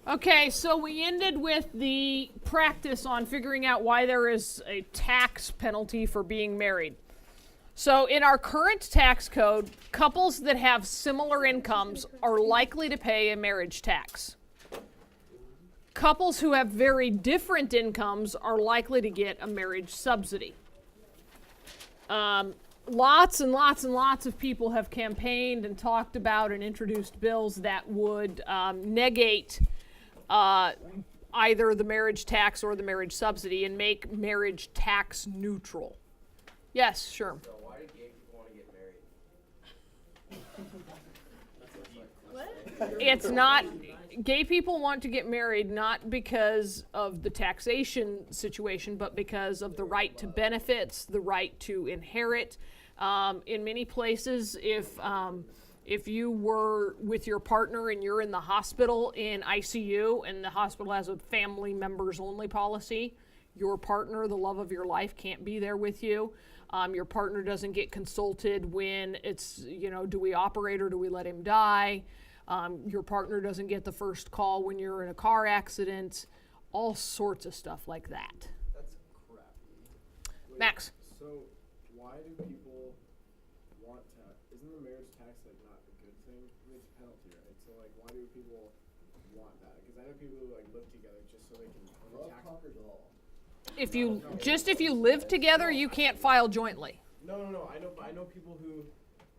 Okay, so we ended with the practice on figuring out why there is a tax penalty for being married. So in our current tax code, couples that have similar incomes are likely to pay a marriage tax. Couples who have very different incomes are likely to get a marriage subsidy. Lots and lots and lots of people have campaigned and talked about and introduced bills that would negate either the marriage tax or the marriage subsidy and make marriage tax neutral. Yes, sure. So why do gay people want to get married? What? It's not, gay people want to get married not because of the taxation situation, but because of the right to benefits, the right to inherit. In many places, if you were with your partner and you're in the hospital in ICU and the hospital has a family members only policy, your partner, the love of your life, can't be there with you. Your partner doesn't get consulted when it's, do we operate or do we let him die? Your partner doesn't get the first call when you're in a car accident. All sorts of stuff like that. That's crappy. Max. So why do people want to, isn't the marriage tax like not a good thing? I mean, it's a penalty, right? So like why do people want that? Because I know people who like live together just so they can tax. If you live together, you can't file jointly. No. I know people who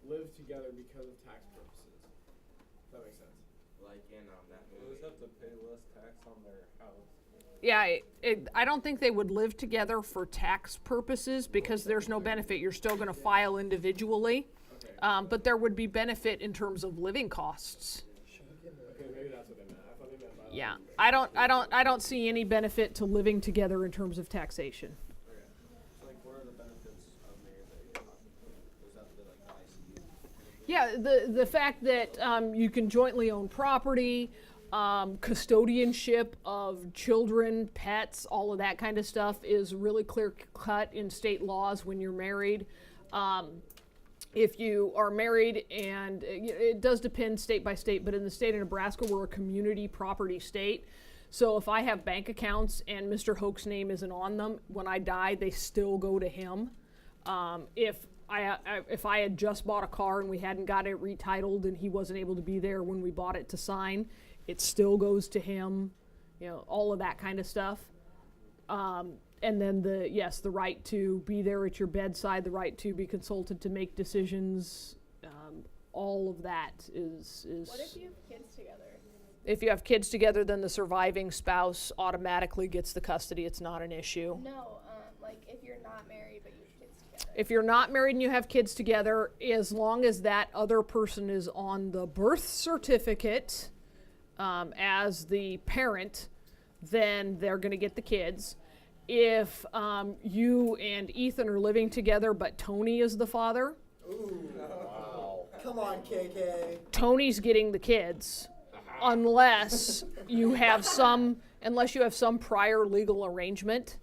live together because of tax purposes. If that makes sense. Like in that They movie. always have to pay less tax on their house. Yeah, I don't think they would live together for tax purposes because there's no benefit. You're still going to file individually, but there would be benefit in terms of living costs. Okay, maybe that's what they meant. I thought they meant by Yeah, I don't see any benefit to living together in terms of taxation. Okay. So like, what are the benefits of marriage that you're talking about? Is that the ICU? Yeah, the fact that you can jointly own property, custodianship of children, pets, all of that kind of stuff is really clear cut in state laws when you're married. If you are married, and it does depend state by state, but in the state of Nebraska, we're a community property state. So if I have bank accounts and Mr. Hoke's name isn't on them, when I die, they still go to him. If I had just bought a car and we hadn't got it retitled and he wasn't able to be there when we bought it to sign, it still goes to him, all of that kind of stuff. And then the right to be there at your bedside, the right to be consulted to make decisions, all of that is. What if you have kids together? If you have kids together, then the surviving spouse automatically gets the custody. It's not an issue. No, like if you're not married but you have kids together. If you're not married and you have kids together, as long as that other person is on the birth certificate as the parent, then they're going to get the kids. If you and Ethan are living together, but Tony is the father, Ooh. Wow. Come on, KK. Tony's getting the kids, unless you have some prior legal arrangement,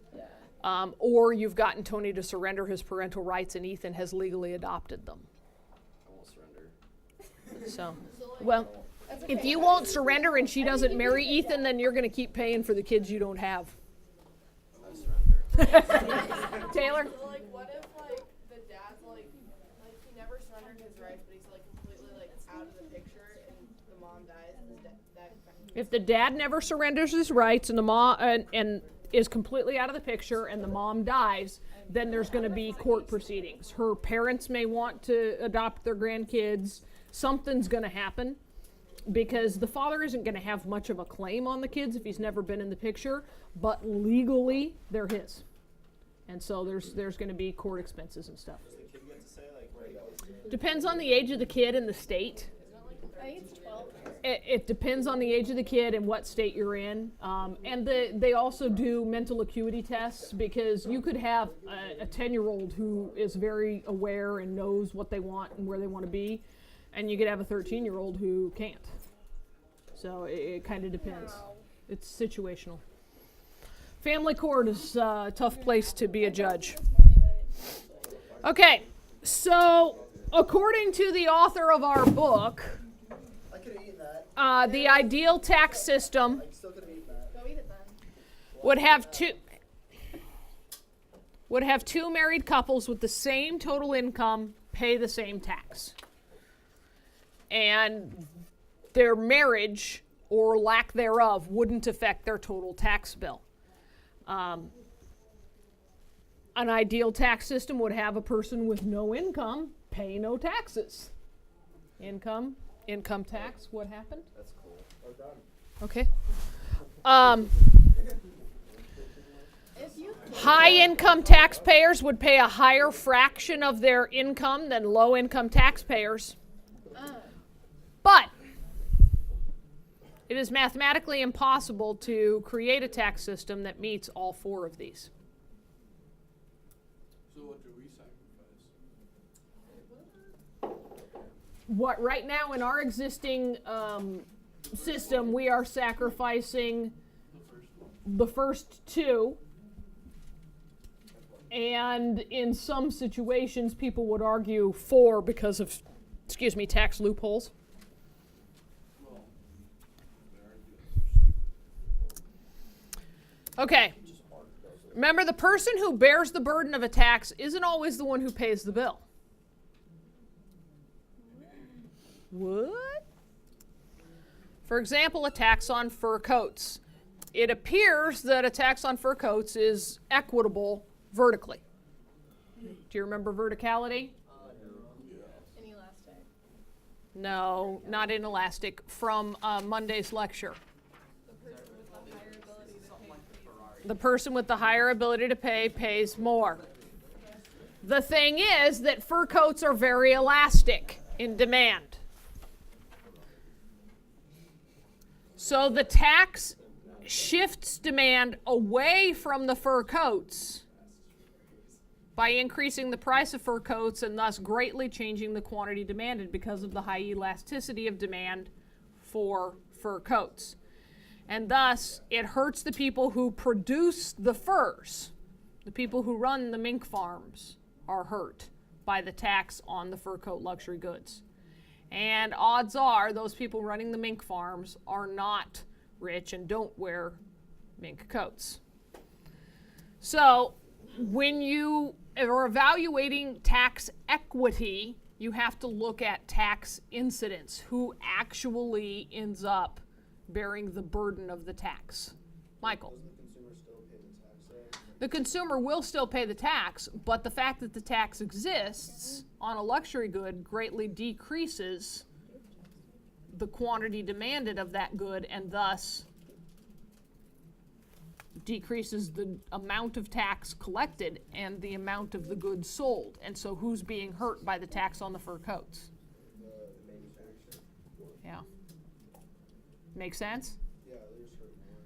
or you've gotten Tony to surrender his parental rights and Ethan has legally adopted them. I won't surrender. So, well, if you won't surrender and she doesn't marry Ethan, then you're going to keep paying for the kids you don't have. I surrender. Taylor? So, like, what if, like, the dad's, like, he never surrendered his rights, but he's, like, completely, like, out of the picture, and the mom dies, and If the dad never surrenders his rights and the mom and is completely out of the picture and the mom dies, then there's going to be court proceedings. Her parents may want to adopt their grandkids. Something's going to happen because the father isn't going to have much of a claim on the kids if he's never been in the picture, but legally they're his. And so there's going to be court expenses and stuff. Does the kid get to say like where he goes? Depends on the age of the kid and the state. I think it's 12. It depends on the age of the kid and what state you're in. And they also do mental acuity tests because you could have a 10-year-old who is very aware and knows what they want and where they want to be, and you could have a 13-year-old who can't. So it kind of depends. It's situational. Family court is a tough place to be a judge. Okay, so according to the author of our book, I could have eaten that. the ideal tax system would have two married couples with the same total income pay the same tax. And their marriage or lack thereof wouldn't affect their total tax bill. An ideal tax system would have a person with no income pay no taxes. Income tax, what happened? That's cool. Okay. High income taxpayers would pay a higher fraction of their income than low income taxpayers. But it is mathematically impossible to create a tax system that meets all four of these. So what do we sacrifice? What right now in our existing system, we are sacrificing the first two. And in some situations, people would argue 4 because of, tax loopholes. Okay. Remember, the person who bears the burden of a tax isn't always the one who pays the bill. What? For example, a tax on fur coats. It appears that a tax on fur coats is equitable vertically. Do you remember verticality? Inelastic. No, not inelastic. From Monday's lecture. The person with the higher ability to pay pays more. The thing is that fur coats are very elastic in demand. So the tax shifts demand away from the fur coats by increasing the price of fur coats and thus greatly changing the quantity demanded because of the high elasticity of demand for fur coats. And thus, it hurts the people who produce the furs. The people who run the mink farms are hurt by the tax on the fur coat luxury goods. And odds are those people running the mink farms are not rich and don't wear mink coats. So, when you are evaluating tax equity, you have to look at tax incidence. Who actually ends up bearing the burden of the tax? Michael. The consumer will still pay the tax, but the fact that the tax exists on a luxury good greatly decreases the quantity demanded of that good and thus decreases the amount of tax collected and the amount of the goods sold. And so who's being hurt by the tax on the fur coats? Yeah. Make sense? Yeah, they just hurt more.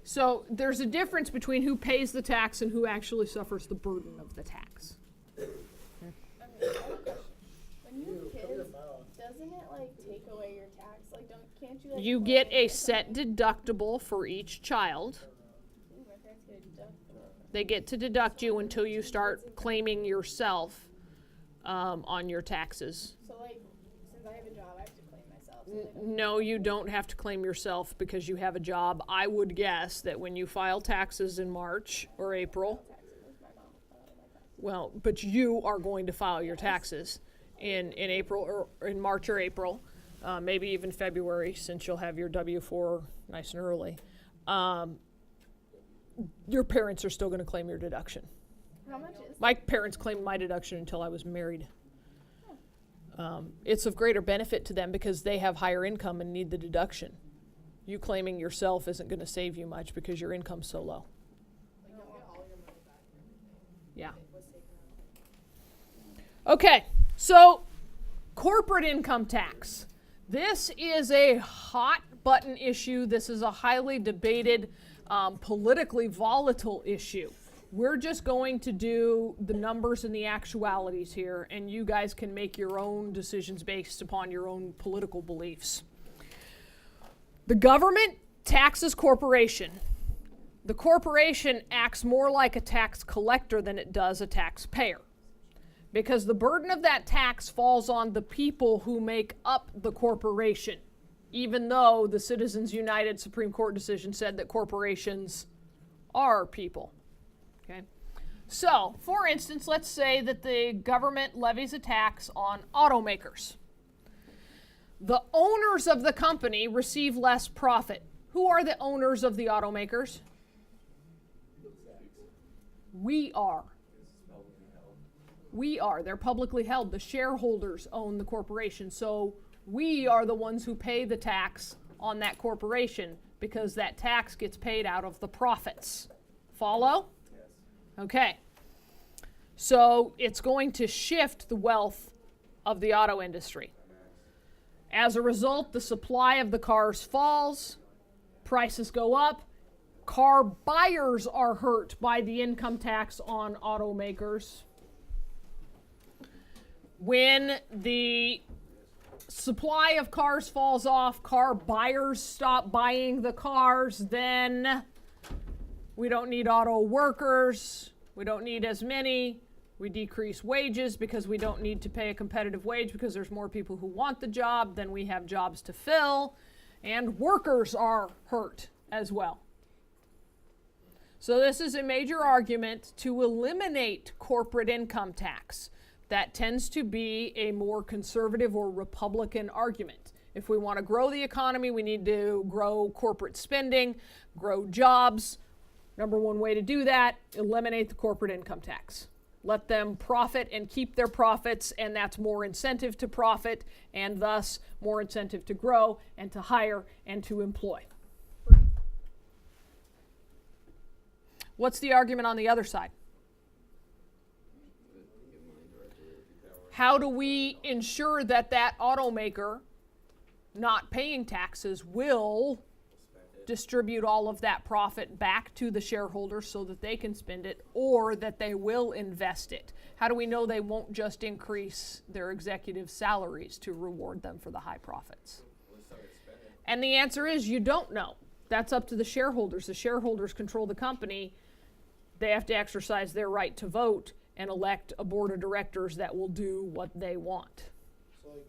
So there's a difference between who pays the tax and who actually suffers the burden of the tax. Okay, I have a question. When you have kids, doesn't it like take away your tax? Like, can't you like? You get a set deductible for each child. Ooh, my parents get a deductible. They get to deduct you until you start claiming yourself on your taxes. So like, since I have a job, I have to claim myself. So like, No, you don't have to claim yourself because you have a job. I would guess that when you file taxes in March or April, taxes with my mom. My taxes. well, but you are going to file your taxes in April or in March or April, maybe even February, since you'll have your W-4 nice and early. Your parents are still going to claim your deduction. How much is? My parents claimed my deduction until I was married. It's of greater benefit to them because they have higher income and need the deduction. You claiming yourself isn't going to save you much because your income's so low. Yeah. Okay, so corporate income tax. This is a hot button issue. This is a highly debated, politically volatile issue. We're just going to do the numbers and the actualities here, and you guys can make your own decisions based upon your own political beliefs. The government taxes corporation. The corporation acts more like a tax collector than it does a taxpayer, because the burden of that tax falls on the people who make up the corporation, even though the Citizens United Supreme Court decision said that corporations our people. Okay? So, for instance, let's say that the government levies a tax on automakers. The owners of the company receive less profit. Who are the owners of the automakers? We are. We are. They're publicly held. The shareholders own the corporation. So we are the ones who pay the tax on that corporation because that tax gets paid out of the profits. Follow? Yes. Okay. So it's going to shift the wealth of the auto industry. As a result, the supply of the cars falls, prices go up, car buyers are hurt by the income tax on automakers. When the supply of cars falls off, car buyers stop buying the cars, then we don't need auto workers, we don't need as many, we decrease wages because we don't need to pay a competitive wage because there's more people who want the job than we have jobs to fill, and workers are hurt as well. So this is a major argument to eliminate corporate income tax. That tends to be a more conservative or Republican argument. If we want to grow the economy, we need to grow corporate spending, grow jobs. Number one way to do that, eliminate the corporate income tax. Let them profit and keep their profits, and that's more incentive to profit, and thus more incentive to grow and to hire and to employ. What's the argument on the other side? How do we ensure that that automaker not paying taxes will distribute all of that profit back to the shareholders so that they can spend it, or that they will invest it? How do we know they won't just increase their executive salaries to reward them for the high profits? And the answer is you don't know. That's up to the shareholders. The shareholders control the company. They have to exercise their right to vote and elect a board of directors that will do what they want. So, like,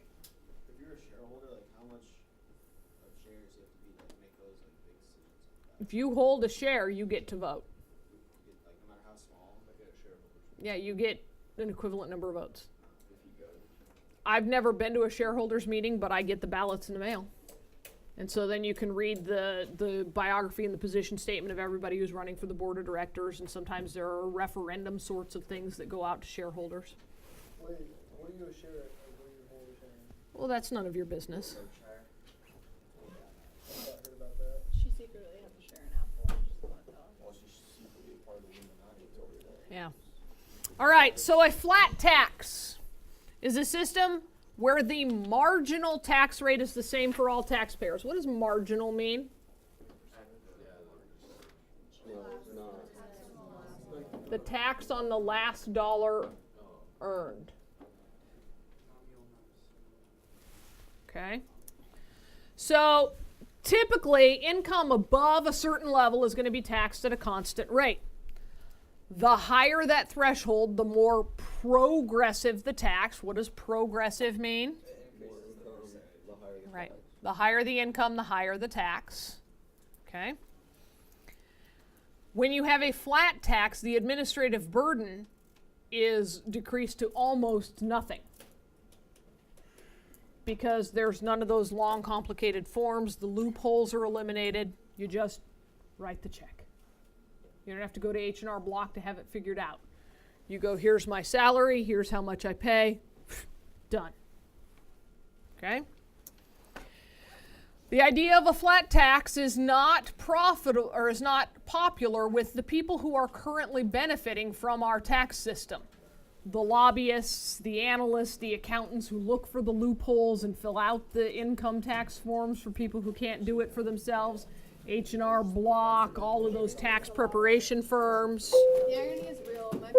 if you're a shareholder, like, how much of shares you have to be, like, make those, like, big decisions? If you hold a share, you get to vote. You get, like, no matter how small, like, a shareholder. Yeah, you get an equivalent number of votes. I've never been to a shareholders meeting, but I get the ballots in the mail. And so then you can read the biography and the position statement of everybody who's running for the board of directors, and sometimes there are referendum sorts of things that go out to shareholders. Wait, what are you a share? What are you hold a share? Well, that's none of your business. I heard about that. She secretly has a share in Apple. I just want to tell her. Well, she's secretly part of the Illuminati over there. Yeah. All right, so a flat tax is a system where the marginal tax rate is the same for all taxpayers. What does marginal mean? The tax on the last dollar earned. Okay. So typically, income above a certain level is going to be taxed at a constant rate. The higher that threshold, the more progressive the tax. What does progressive mean? Right. The higher the income, the higher the tax. Okay. When you have a flat tax, the administrative burden is decreased to almost nothing, because there's none of those long, complicated forms. The loopholes are eliminated. You just write the check. You don't have to go to H&R Block to have it figured out. You go, here's my salary, here's how much I pay, done. Okay? The idea of a flat tax is not profitable, or is not popular with the people who are currently benefiting from our tax system. The lobbyists, the analysts, the accountants who look for the loopholes and fill out the income tax forms for people who can't do it for themselves. H&R Block, all of those tax preparation firms. The irony is real. My parents